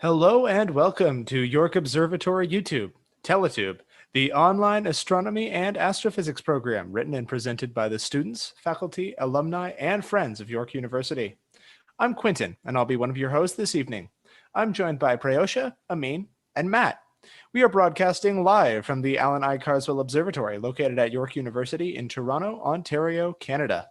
Hello and welcome to York Observatory YouTube, TeleTube, the online astronomy and astrophysics program written and presented by the students, faculty, alumni, and friends of York University. I'm Quinton, and I'll be one of your hosts this evening. I'm joined by Prayosha, Amin, and Matt. We are broadcasting live from the Alan I. Carswell Observatory located at York University in Toronto, Ontario, Canada.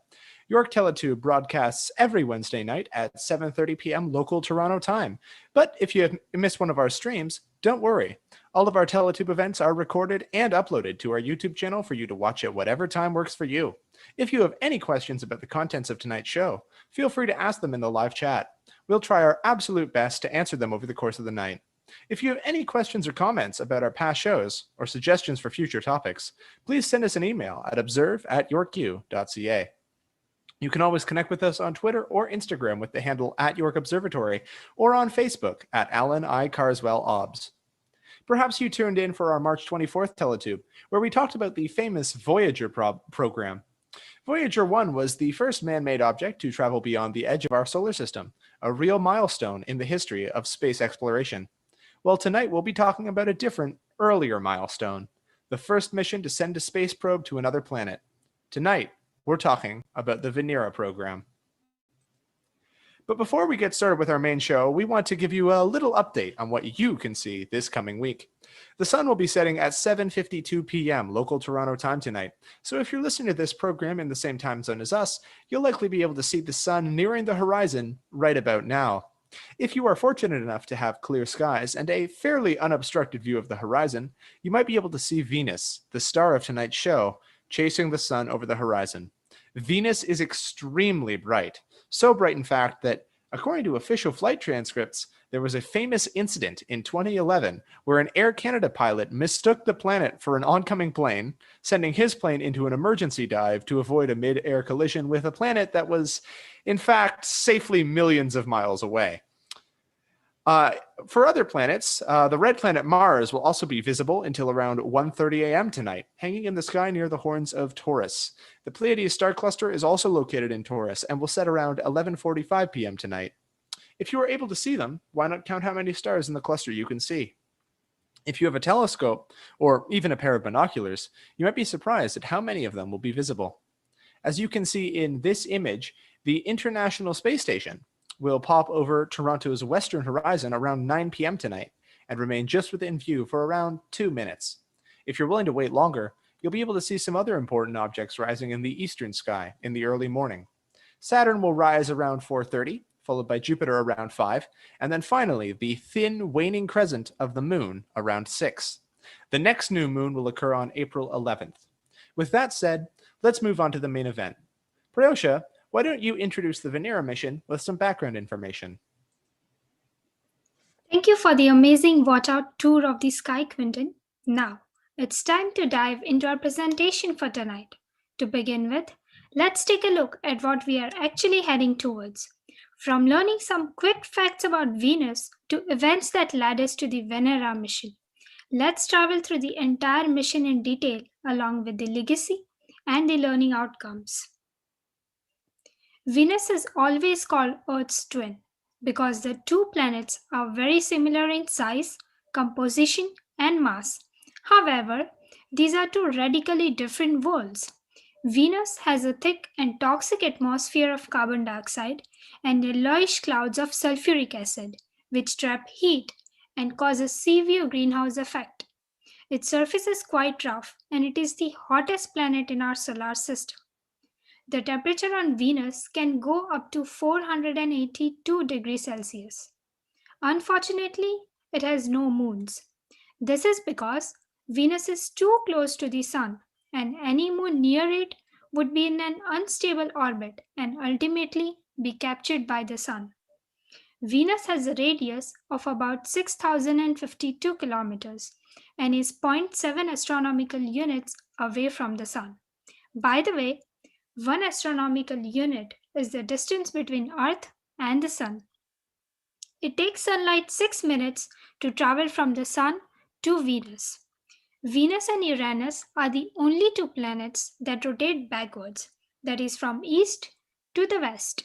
York TeleTube broadcasts every Wednesday night at 7:30 p.m. local Toronto time. But if you miss one of our streams, don't worry. All of our TeleTube events are recorded and uploaded to our YouTube channel for you to watch at whatever time works for you. If you have any questions about the contents of tonight's show, feel free to ask them in the live chat. We'll try our absolute best to answer them over the course of the night. If you have any questions or comments about our past shows or suggestions for future topics, please send us an email at observe@yorku.ca. You can always connect with us on Twitter or Instagram with the handle @York Observatory or on Facebook at Alan I. Carswell OBS. Perhaps you tuned in for our March 24th TeleTube, where we talked about the famous Voyager program. Voyager 1 was the first man-made object to travel beyond the edge of our solar system, a real milestone in the history of space exploration. Well, tonight we'll be talking about a different, earlier milestone, the first mission to send a space probe to another planet. Tonight, we're talking about the Venera program. But before we get started with our main show, we want to give you a little update on what you can see this coming week. The sun will be setting at 7:52 p.m. local Toronto time tonight, so if you're listening to this program in the same time zone as us, you'll likely be able to see the sun nearing the horizon right about now. If you are fortunate enough to have clear skies and a fairly unobstructed view of the horizon, you might be able to see Venus, the star of tonight's show, chasing the sun over the horizon. Venus is extremely bright, so bright in fact that, according to official flight transcripts, there was a famous incident in 2011 where an Air Canada pilot mistook the planet for an oncoming plane, sending his plane into an emergency dive to avoid a mid-air collision with a planet that was, in fact, safely millions of miles away. For other planets, the red planet Mars will also be visible until around 1:30 a.m. tonight, hanging in the sky near the horns of Taurus. The Pleiades star cluster is also located in Taurus and will set around 11:45 p.m. tonight. If you are able to see them, why not count how many stars in the cluster you can see? If you have a telescope, or even a pair of binoculars, you might be surprised at how many of them will be visible. As you can see in this image, the International Space Station will pop over Toronto's western horizon around 9 p.m. tonight and remain just within view for around 2 minutes. If you're willing to wait longer, you'll be able to see some other important objects rising in the eastern sky in the early morning. Saturn will rise around 4:30, followed by Jupiter around 5, and then finally the thin waning crescent of the moon around 6. The next new moon will occur on April 11th. With that said, let's move on to the main event. Prayosha, why don't you introduce the Venera mission with some background information? Thank you for the amazing watch-out tour of the sky, Quinton. Now, it's time to dive into our presentation for tonight. To begin with, let's take a look at what we are actually heading towards. From learning some quick facts about Venus to events that led us to the Venera mission, let's travel through the entire mission in detail along with the legacy and the learning outcomes. Venus is always called Earth's twin because the two planets are very similar in size, composition, and mass. However, these are two radically different worlds. Venus has a thick and toxic atmosphere of carbon dioxide and yellowish clouds of sulfuric acid, which trap heat and cause a severe greenhouse effect. Its surface is quite rough, and it is the hottest planet in our solar system. The temperature on Venus can go up to 482 degrees Celsius. Unfortunately, it has no moons. This is because Venus is too close to the Sun, and any moon near it would be in an unstable orbit and ultimately be captured by the Sun. Venus has a radius of about 6,052 kilometers and is zero point 0.7 astronomical units away from the Sun. By the way, 1 astronomical unit is the distance between Earth and the Sun. It takes sunlight 6 minutes to travel from the Sun to Venus. Venus and Uranus are the only two planets that rotate backwards, that is, from east to the west.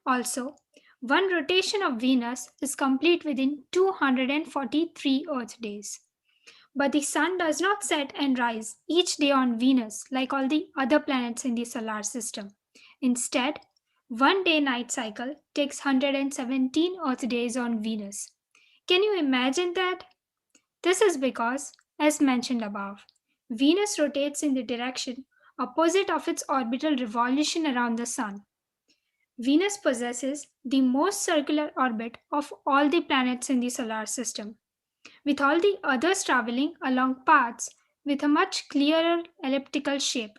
Also, One rotation of Venus is complete within 243 Earth days. But the sun does not set and rise each day on Venus like all the other planets in the solar system. Instead, one day night cycle takes 117 Earth days on Venus. Can you imagine that? This is because, as mentioned above, Venus rotates in the direction opposite of its orbital revolution around the Sun. Venus possesses the most circular orbit of all the planets in the solar system, with all the others traveling along paths with a much clearer elliptical shape.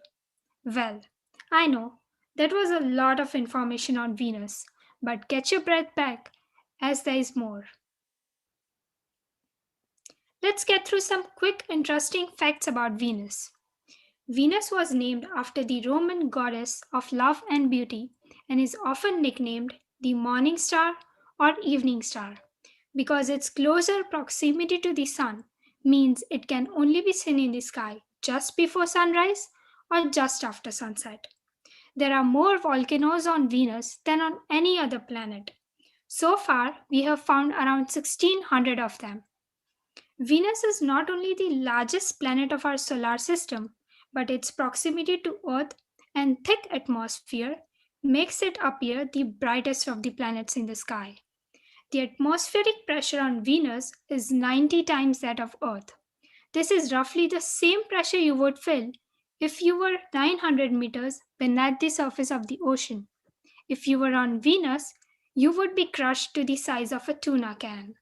Well, I know that was a lot of information on Venus, but catch your breath back as there is more. Let's get through some quick, interesting facts about Venus. Venus was named after the Roman goddess of love and beauty and is often nicknamed the morning star or evening star because its closer proximity to the sun means it can only be seen in the sky just before sunrise or just after sunset. There are more volcanoes on Venus than on any other planet. So far, we have found around 1600 of them. Venus is not only the largest planet of our solar system, but its proximity to Earth and thick atmosphere makes it appear the brightest of the planets in the sky. The atmospheric pressure on Venus is 90 times that of Earth. This is roughly the same pressure you would feel if you were 900 meters beneath the surface of the ocean. If you were on Venus, you would be crushed to the size of a tuna can.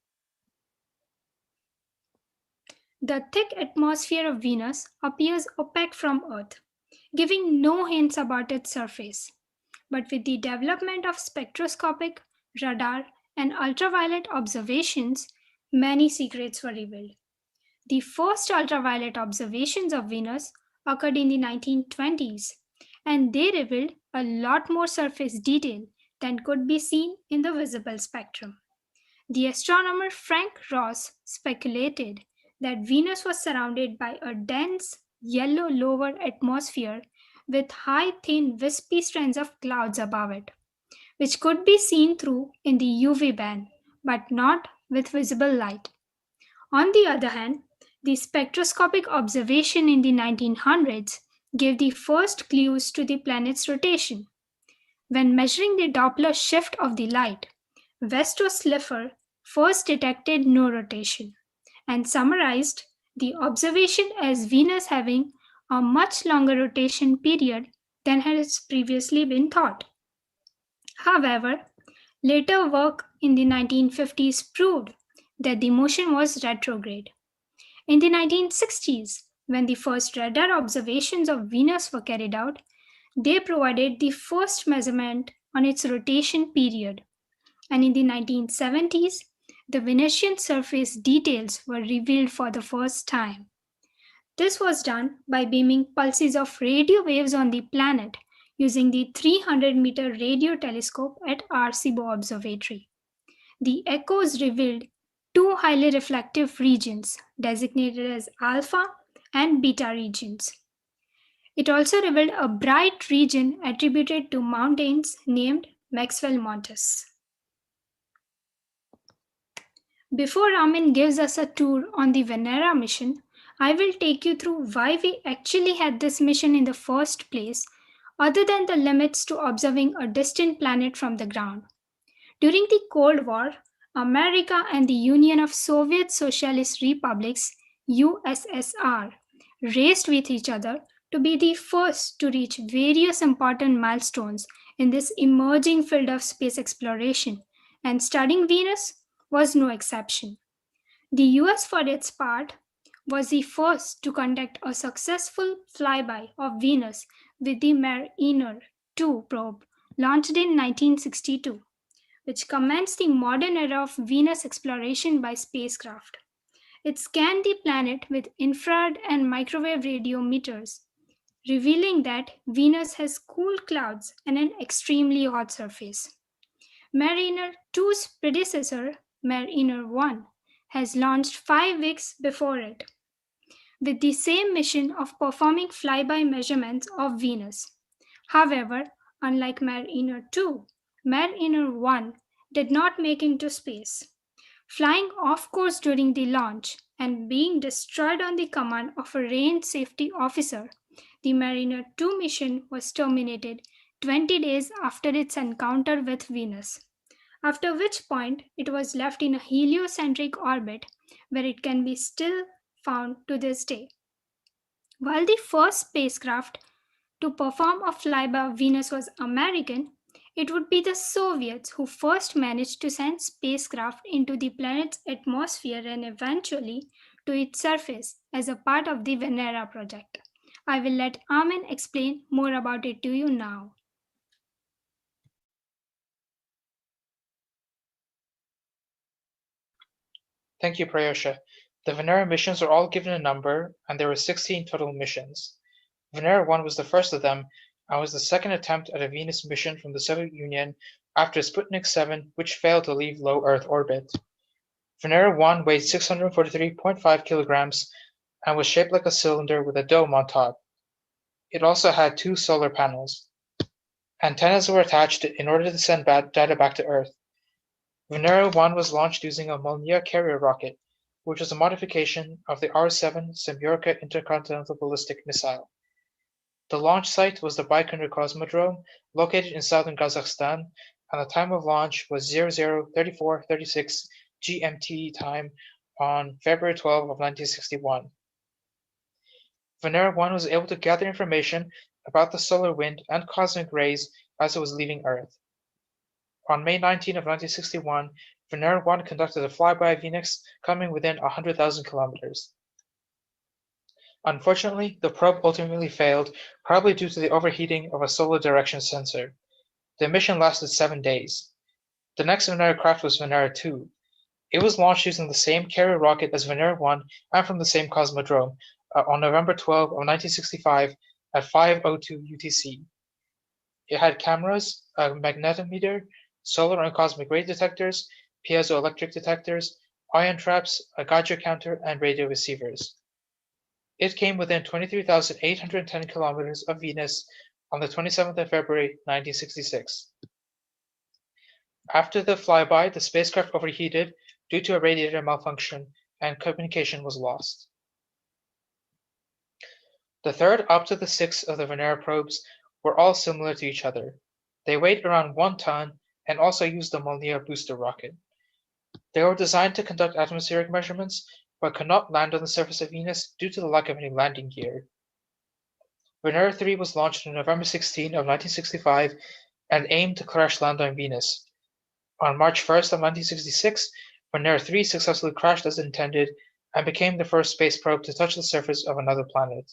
The thick atmosphere of Venus appears opaque from Earth, giving no hints about its surface. But with the development of spectroscopic, radar, and ultraviolet observations, many secrets were revealed. The first ultraviolet observations of Venus occurred in the 1920s, and they revealed a lot more surface detail than could be seen in the visible spectrum. The astronomer Frank Ross speculated that Venus was surrounded by a dense yellow lower atmosphere with high, thin, wispy strands of clouds above it, which could be seen through in the UV band, but not with visible light. On the other hand, the spectroscopic observation in the 1900s gave the first clues to the planet's rotation. When measuring the Doppler shift of the light, Westo Slipher first detected no rotation and summarized the observation as Venus having a much longer rotation period than has previously been thought. However, later work in the 1950s proved that the motion was retrograde. In the 1960s, when the first radar observations of Venus were carried out, they provided the first measurement on its rotation period. And in the 1970s, the Venusian surface details were revealed for the first time. This was done by beaming pulses of radio waves on the planet using the 300-meter radio telescope at Arecibo Observatory. The echoes revealed two highly reflective regions designated as alpha and beta regions. It also revealed a bright region attributed to mountains named Maxwell Montes. Before Amin gives us a tour on the Venera mission, I will take you through why we actually had this mission in the first place, other than the limits to observing a distant planet from the ground. During the Cold War, America and the Union of Soviet Socialist Republics (USSR) raced with each other to be the first to reach various important milestones in this emerging field of space exploration, and studying Venus was no exception. The US, for its part, was the first to conduct a successful flyby of Venus with the Mariner 2 probe launched in 1962, which commenced the modern era of Venus exploration by spacecraft. It scanned the planet with infrared and microwave radiometers, revealing that Venus has cool clouds and an extremely hot surface. Mariner 2's predecessor, Mariner 1, has launched 5 weeks before it, with the same mission of performing flyby measurements of Venus. However, unlike Mariner 2, Mariner 1 did not make into space, flying off course during the launch and being destroyed on the command of a range safety officer. The Mariner 2 mission was terminated 20 days after its encounter with Venus, after which point it was left in a heliocentric orbit where it can be still found to this day. While the first spacecraft to perform a flyby of Venus was American, it would be the Soviets who first managed to send spacecraft into the planet's atmosphere and eventually to its surface as a part of the Venera project. I will let Amin explain more about it to you now. Thank you, Prayosha. The Venera missions are all given a number, and there were 16 total missions. Venera 1 was the first of them, and was the second attempt at a Venus mission from the Soviet Union after Sputnik 7, which failed to leave low Earth orbit. Venera 1 weighed 643.5 kilograms and was shaped like a cylinder with a dome on top. It also had 2 solar panels. Antennas were attached in order to send data back to Earth. Venera 1 was launched using a Molniya carrier rocket, which was a modification of the R-7 Semyorka intercontinental ballistic missile. The launch site was the Baikonur Cosmodrome, located in southern Kazakhstan, and the time of launch was 00:34:36 GMT time on February 12 of 1961. Venera 1 was able to gather information about the solar wind and cosmic rays as it was leaving Earth. On May 19 of 1961, Venera 1 conducted a flyby of Venus coming within 100,000 kilometers. Unfortunately, the probe ultimately failed, probably due to the overheating of a solar direction sensor. The mission lasted 7 days. The next Venera craft was Venera 2. It was launched using the same carrier rocket as Venera 1 and from the same cosmodrome on November 12 of 1965 at 5:02 UTC. It had cameras, a magnetometer, solar and cosmic ray detectors, piezoelectric detectors, ion traps, a Geiger counter, and radio receivers. It came within 23,810 kilometers of Venus on the 27th of February 1966. After the flyby, the spacecraft overheated due to a radiator malfunction and communication was lost. The third up to the sixth of the Venera probes were all similar to each other. They weighed around 1 ton and also used the Molniya booster rocket. They were designed to conduct atmospheric measurements, but could not land on the surface of Venus due to the lack of any landing gear. Venera 3 was launched on November 16 of 1965 and aimed to crash land on Venus. On March 1st of 1966, Venera 3 successfully crashed as intended and became the first space probe to touch the surface of another planet.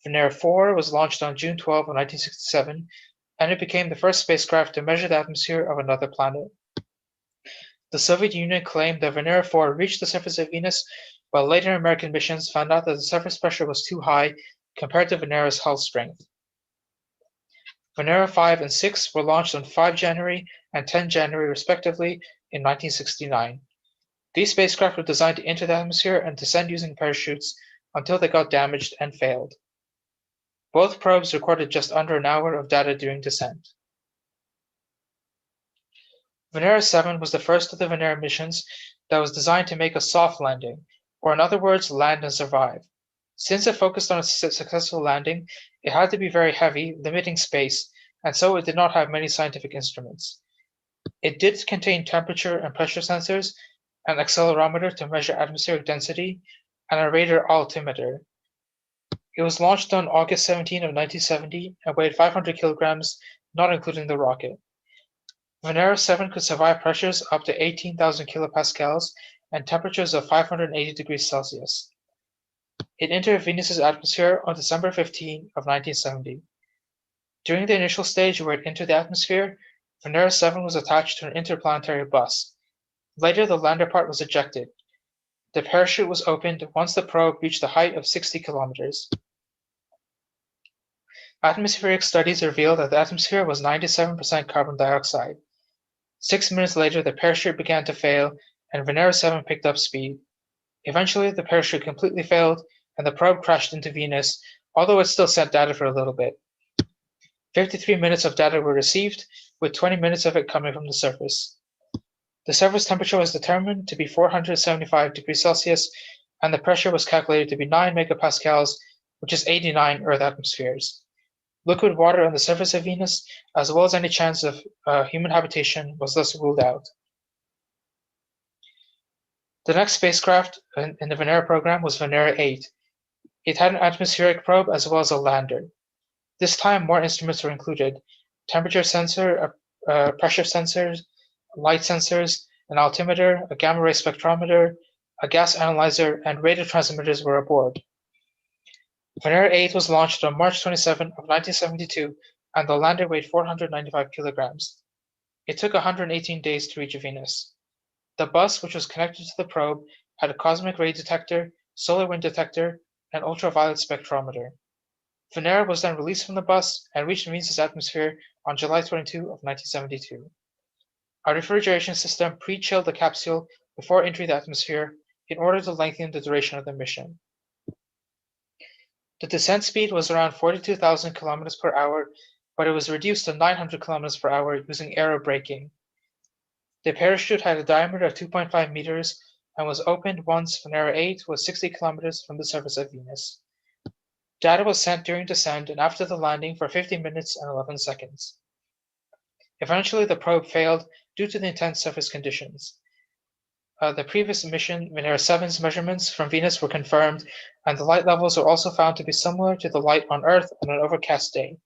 Venera 4 was launched on June 12 of 1967, and it became the first spacecraft to measure the atmosphere of another planet. The Soviet Union claimed that Venera 4 reached the surface of Venus, while later American missions found out that the surface pressure was too high compared to Venera's hull strength. Venera 5 and 6 were launched on 5 January and 10 January respectively in 1969. These spacecraft were designed to enter the atmosphere and descend using parachutes until they got damaged and failed. Both probes recorded just under an hour of data during descent. Venera 7 was the first of the Venera missions that was designed to make a soft landing, or in other words, land and survive. Since it focused on a successful landing, it had to be very heavy, limiting space, and so it did not have many scientific instruments. It did contain temperature and pressure sensors, an accelerometer to measure atmospheric density, and a radar altimeter. It was launched on August 17 of 1970 and weighed 500 kilograms, not including the rocket. Venera 7 could survive pressures up to 18,000 kilopascals and temperatures of 580 degrees Celsius. It entered Venus's atmosphere on December 15 of 1970. During the initial stage where it entered the atmosphere, Venera 7 was attached to an interplanetary bus. Later, the lander part was ejected. The parachute was opened once the probe reached a height of 60 kilometers. Atmospheric studies revealed that the atmosphere was 97% carbon dioxide. 6 minutes later, the parachute began to fail, and Venera 7 picked up speed. Eventually, the parachute completely failed, and the probe crashed into Venus, although it still sent data for a little bit. 53 minutes of data were received, with 20 minutes of it coming from the surface. The surface temperature was determined to be 475 degrees Celsius, and the pressure was calculated to be 9 megapascals, which is 89 Earth atmospheres. Liquid water on the surface of Venus, as well as any chance of human habitation, was thus ruled out. The next spacecraft in the Venera program was Venera 8. It had an atmospheric probe as well as a lander. This time, more instruments were included: temperature sensor, pressure sensors, light sensors, an altimeter, a gamma ray spectrometer, a gas analyzer, and radio transmitters were aboard. Venera 8 was launched on March 27 of 1972, and the lander weighed 495 kilograms. It took 118 days to reach Venus. The bus, which was connected to the probe, had a cosmic ray detector, solar wind detector, and ultraviolet spectrometer. Venera was then released from the bus and reached Venus's atmosphere on July 22 of 1972. A refrigeration system pre-chilled the capsule before entering the atmosphere in order to lengthen the duration of the mission. The descent speed was around 42,000 kilometers per hour, but it was reduced to 900 kilometers per hour using aerobraking. The parachute had a diameter of 2.5 meters and was opened once Venera 8 was 60 kilometers from the surface of Venus. Data was sent during descent and after the landing for 50 minutes and 11 seconds. Eventually, the probe failed due to the intense surface conditions. The previous mission, Venera 7's measurements from Venus were confirmed, and the light levels were also found to be similar to the light on Earth on an overcast day.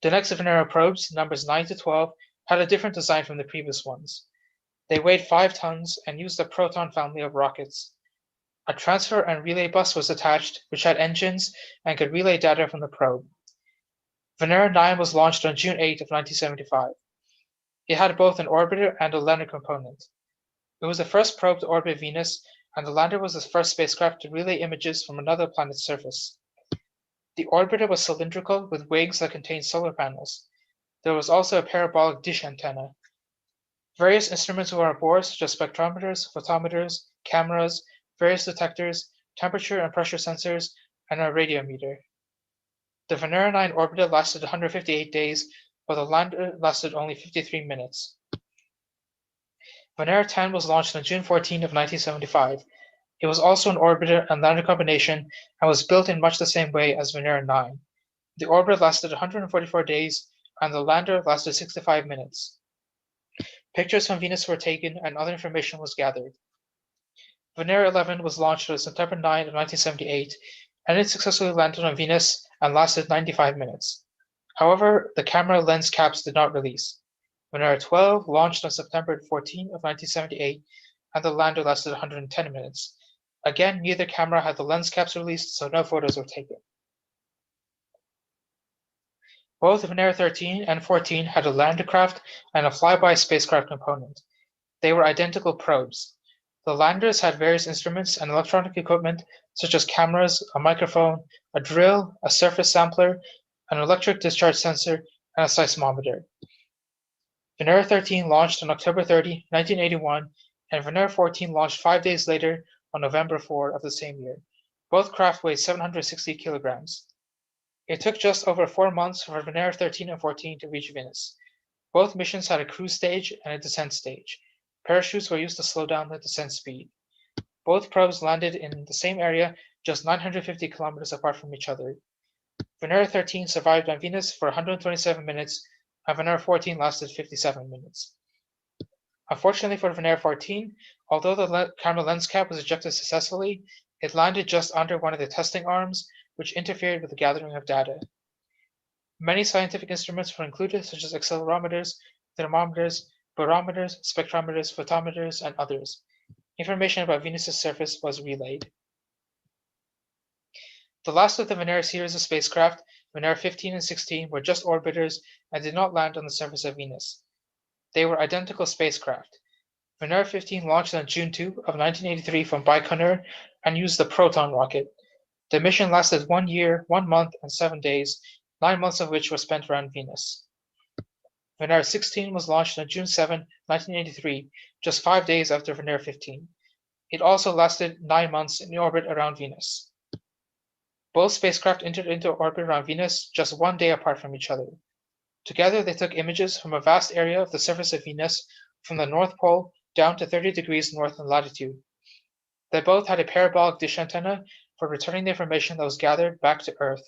The next Venera probes, numbers 9 to 12, had a different design from the previous ones. They weighed 5 tons and used a Proton family of rockets. A transfer and relay bus was attached, which had engines and could relay data from the probe. Venera 9 was launched on June 8 of 1975. It had both an orbiter and a lander component. It was the first probe to orbit Venus, and the lander was the first spacecraft to relay images from another planet's surface. The orbiter was cylindrical with wings that contained solar panels. There was also a parabolic dish antenna. Various instruments were aboard, such as spectrometers, photometers, cameras, various detectors, temperature and pressure sensors, and a radiometer. The Venera 9 orbiter lasted 158 days, but the lander lasted only 53 minutes. Venera 10 was launched on June 14 of 1975. It was also an orbiter and lander combination and was built in much the same way as Venera 9. The orbiter lasted 144 days, and the lander lasted 65 minutes. Pictures from Venus were taken and other information was gathered. Venera 11 was launched on September 9 of 1978, and it successfully landed on Venus and lasted 95 minutes. However, the camera lens caps did not release. Venera 12 launched on September 14 of 1978, and the lander lasted 110 minutes. Again, neither camera had the lens caps released, so no photos were taken. Both Venera 13 and 14 had a lander craft and a flyby spacecraft component. They were identical probes. The landers had various instruments and electronic equipment such as cameras, a microphone, a drill, a surface sampler, an electric discharge sensor, and a seismometer. Venera 13 launched on October 30, 1981, and Venera 14 launched 5 days later on November 4 of the same year. Both craft weighed 760 kilograms. It took just over 4 months for Venera 13 and 14 to reach Venus. Both missions had a cruise stage and a descent stage. Parachutes were used to slow down the descent speed. Both probes landed in the same area, just 950 kilometers apart from each other. Venera 13 survived on Venus for 127 minutes, and Venera 14 lasted 57 minutes. Unfortunately for Venera 14, although the camera lens cap was ejected successfully, it landed just under one of the testing arms, which interfered with the gathering of data. Many scientific instruments were included, such as accelerometers, thermometers, barometers, spectrometers, photometers, and others. Information about Venus's surface was relayed. The last of the Venera series of spacecraft, Venera 15 and 16, were just orbiters and did not land on the surface of Venus. They were identical spacecraft. Venera 15 launched on June 2 of 1983 from Baikonur and used the Proton rocket. The mission lasted 1 year, 1 month, and 7 days, 9 months of which were spent around Venus. Venera 16 was launched on June 7, 1983, just 5 days after Venera 15. It also lasted 9 months in orbit around Venus. Both spacecraft entered into orbit around Venus just 1 day apart from each other. Together, they took images from a vast area of the surface of Venus from the North Pole down to 30 degrees north in latitude. They both had a parabolic dish antenna for returning the information that was gathered back to Earth.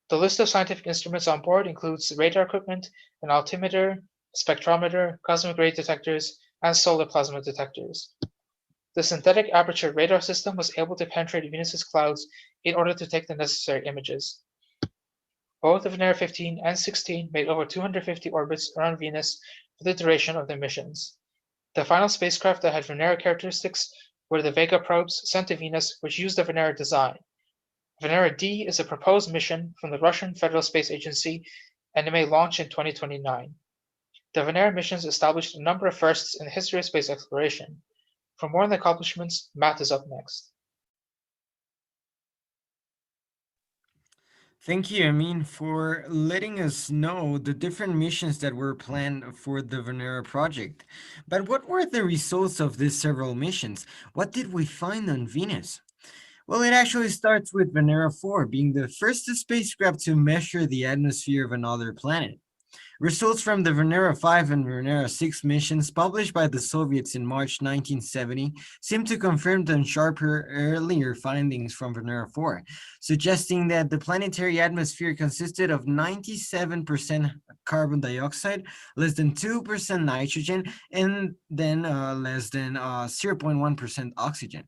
The list of scientific instruments on board includes radar equipment, an altimeter, spectrometer, cosmic ray detectors, and solar plasma detectors. The synthetic aperture radar system was able to penetrate Venus's clouds in order to take the necessary images. Both the Venera 15 and 16 made over 250 orbits around Venus for the duration of their missions. The final spacecraft that had Venera characteristics were the Vega probes sent to Venus, which used the Venera design. Venera D is a proposed mission from the Russian Federal Space Agency, and it may launch in 2029. The Venera missions established a number of firsts in the history of space exploration. For more on the accomplishments, Matt is up next. Thank you, Amin, for letting us know the different missions that were planned for the Venera project. But what were the results of these several missions? What did we find on Venus? Well, it actually starts with Venera 4 being the first spacecraft to measure the atmosphere of another planet. Results from the Venera 5 and Venera 6 missions published by the Soviets in March 1970 seem to confirm the sharper earlier findings from Venera 4, suggesting that the planetary atmosphere consisted of 97% carbon dioxide, less than 2% nitrogen, and then less than 0.1% oxygen.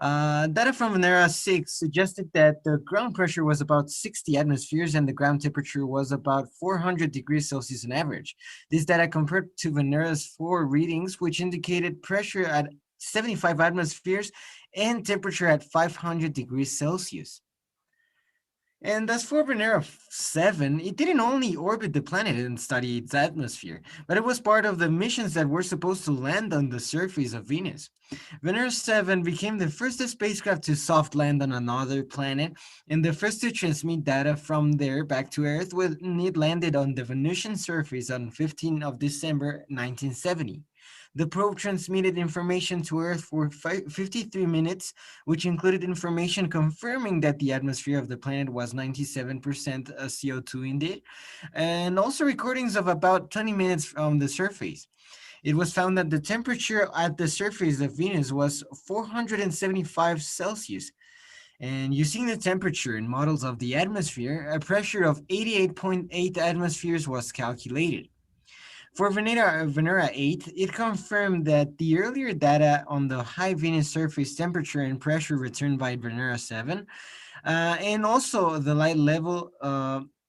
Data from Venera 6 suggested that the ground pressure was about 60 atmospheres and the ground temperature was about 400 degrees Celsius on average. This data compared to Venera's 4 readings, which indicated pressure at 75 atmospheres and temperature at 500 degrees Celsius. And as for Venera 7, it didn't only orbit the planet and study its atmosphere, but it was part of the missions that were supposed to land on the surface of Venus. Venera 7 became the first spacecraft to soft land on another planet and the first to transmit data from there back to Earth when it landed on the Venusian surface on 15 of December 1970. The probe transmitted information to Earth for 53 minutes, which included information confirming that the atmosphere of the planet was 97% CO2 indeed, and also recordings of about 20 minutes from the surface. It was found that the temperature at the surface of Venus was 475 Celsius. And using the temperature in models of the atmosphere, a pressure of 88.8 atmospheres was calculated. For Venera 8, it confirmed that the earlier data on the high Venus surface temperature and pressure returned by Venera 7, and also the light level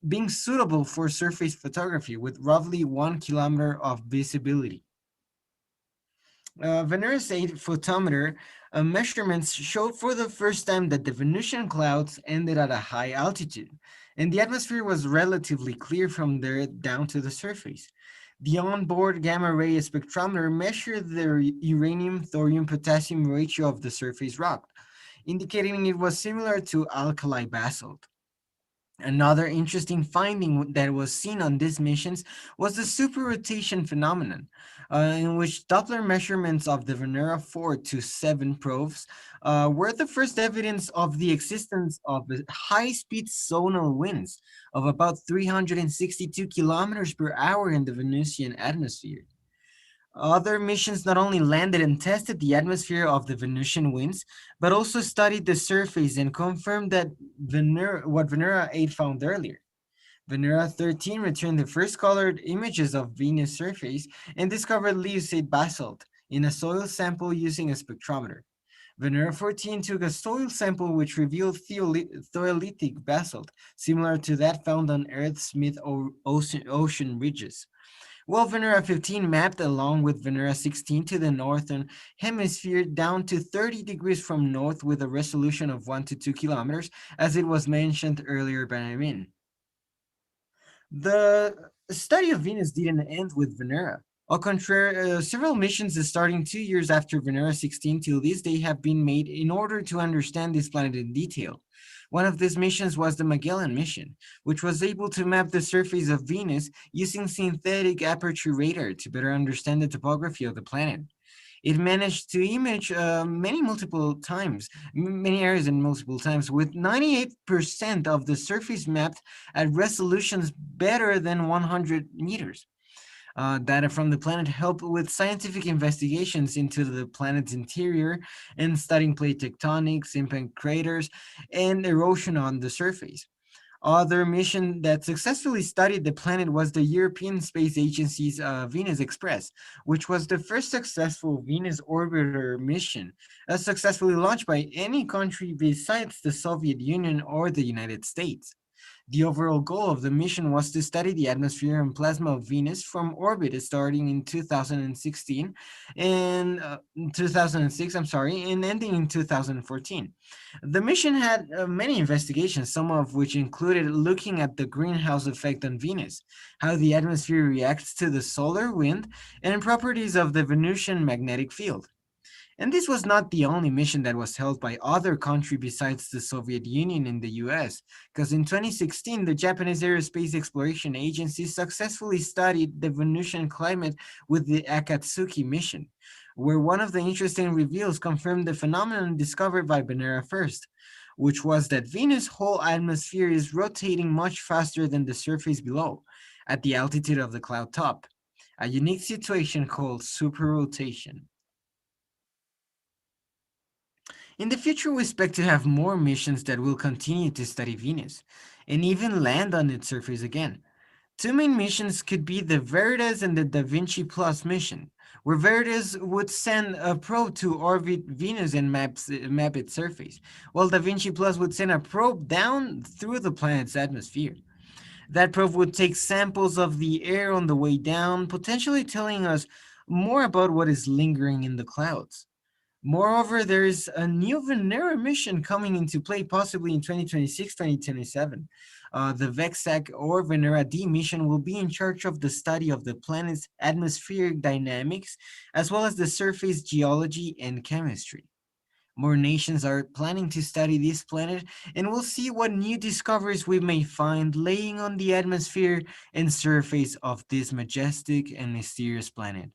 being suitable for surface photography with roughly 1 kilometer of visibility. Venera's 8 photometer measurements showed for the first time that the Venusian clouds ended at a high altitude, and the atmosphere was relatively clear from there down to the surface. The onboard gamma ray spectrometer measured the uranium, thorium, potassium ratio of the surface rock, indicating it was similar to alkali basalt. Another interesting finding that was seen on these missions was the superrotation phenomenon, in which Doppler measurements of the Venera 4 to 7 probes were the first evidence of the existence of high-speed zonal winds of about 362 kilometers per hour in the Venusian atmosphere. Other missions not only landed and tested the atmosphere of the Venusian winds, but also studied the surface and confirmed that what Venera 8 found earlier. Venera 13 returned the first colored images of Venus' surface and discovered Leucid basalt in a soil sample using a spectrometer. Venera 14 took a soil sample which revealed tholeiitic basalt, similar to that found on Earth's mid-ocean ridges. While Venera 15 mapped along with Venera 16 to the northern hemisphere down to 30 degrees from north with a resolution of 1 to 2 kilometers, as it was mentioned earlier by Amin. The study of Venus didn't end with Venera. Au contraire, several missions starting 2 years after Venera 16 till this day have been made in order to understand this planet in detail. One of these missions was the Magellan mission, which was able to map the surface of Venus using synthetic aperture radar to better understand the topography of the planet. It managed to image many areas in multiple times, with 98% of the surface mapped at resolutions better than 100 meters. Data from the planet help with scientific investigations into the planet's interior and studying plate tectonics, impact craters, and erosion on the surface. Other mission that successfully studied the planet was the European Space Agency's Venus Express, which was the first successful Venus orbiter mission, successfully launched by any country besides the Soviet Union or the United States. The overall goal of the mission was to study the atmosphere and plasma of Venus from orbit starting in 2016 and 2006, I'm sorry, and ending in 2014. The mission had many investigations, some of which included looking at the greenhouse effect on Venus, how the atmosphere reacts to the solar wind, and properties of the Venusian magnetic field. And this was not the only mission that was held by other countries besides the Soviet Union and the US, because in 2016, the Japanese Aerospace Exploration Agency successfully studied the Venusian climate with the Akatsuki mission, where one of the interesting reveals confirmed the phenomenon discovered by Venera first, which was that Venus' whole atmosphere is rotating much faster than the surface below, at the altitude of the cloud top, a unique situation called superrotation. In the future, we expect to have more missions that will continue to study Venus and even land on its surface again. Two main missions could be the Veritas and the Da Vinci Plus mission, where Veritas would send a probe to orbit Venus and map its surface, while Da Vinci Plus would send a probe down through the planet's atmosphere. That probe would take samples of the air on the way down, potentially telling us more about what is lingering in the clouds. Moreover, there is a new Venera mission coming into play possibly in 2026, 2027. The VEXAC or Venera D mission will be in charge of the study of the planet's atmospheric dynamics, as well as the surface geology and chemistry. More nations are planning to study this planet, and we'll see what new discoveries we may find laying on the atmosphere and surface of this majestic and mysterious planet.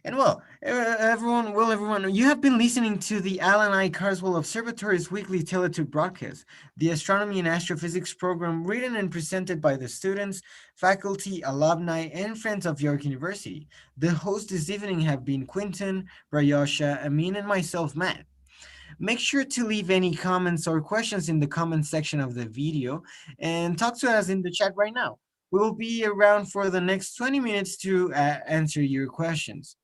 And everyone, you have been listening to the Alan I. Carswell Observatory's weekly TeleTube broadcast, the astronomy and astrophysics program written and presented by the students, faculty, alumni, and friends of York University. The hosts this evening have been Quinton, Prayosha, Amin, and myself, Matt. Make sure to leave any comments or questions in the comment section of the video and talk to us in the chat right now. We will be around for the next 20 minutes to answer your questions.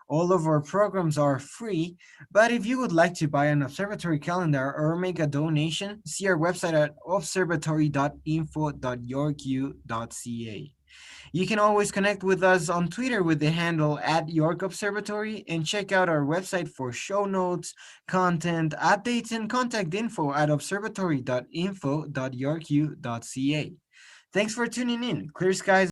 All of our programs are free, but if you would like to buy an observatory calendar or make a donation, see our website at observatory.info.yorku.ca. You can always connect with us on Twitter with the handle at York Observatory and check out our website for show notes, content, updates, and contact info at observatory.info.yorku.ca. Thanks for tuning in. Clear skies.